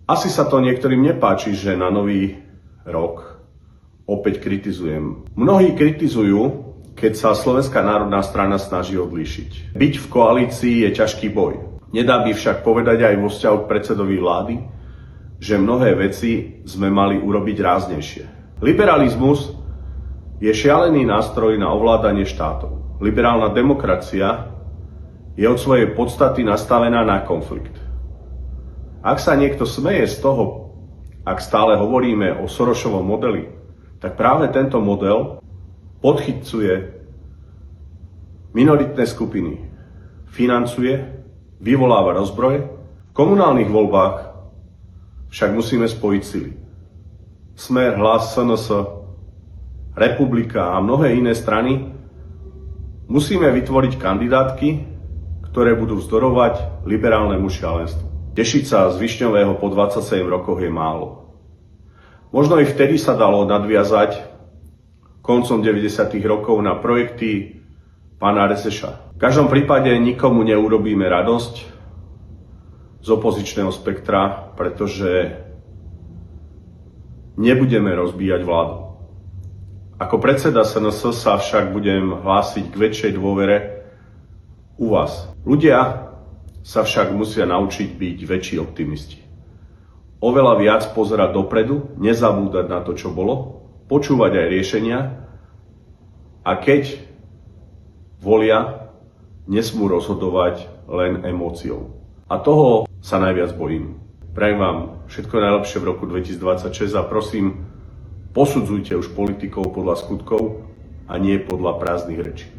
Asi sa to niektorým nepáči, že na nový rok opäť kritizujem. Mnohí kritizujú, keď sa Slovenská národná strana snaží odlíšiť. Byť v koalícii je ťažký boj. Nedá by však povedať aj vo vzťahu k predsedovi vlády, že mnohé veci sme mali urobiť ráznejšie. Liberalizmus je šialený nástroj na ovládanie štátov. Liberálna demokracia je od svojej podstaty nastavená na konflikt. Ak sa niekto smeje z toho, ak stále hovoríme o Sorosovom modeli, tak práve tento model podchycuje minoritné skupiny, financuje, vyvoláva rozbroje. V komunálnych voľbách však musíme spojiť sily. Smer, Hlas, SNS, Republika a mnohé iné strany musíme vytvoriť kandidátky, ktoré budú vzdorovať liberálnemu šialenstvu. Tešiť sa z Višňového po 27 rokoch je málo. Možno i vtedy sa dalo nadviazať koncom 90. rokov na projekty pána Reseša. V každom prípade nikomu neurobíme radosť z opozičného spektra, pretože nebudeme rozbíjať vládu. Ako predseda SNS sa však budem hlásiť k väčšej dôvere u vás. Ľudia sa však musia naučiť byť väčší optimisti. Oveľa viac pozerať dopredu, nezabúdať na to, čo bolo, počúvať aj riešenia a keď volia, nesmú rozhodovať len emóciou. A toho sa najviac bojím. Prajem vám všetko najlepšie v roku 2026 a prosím, posudzujte už politikov podľa skutkov a nie podľa prázdnych rečí.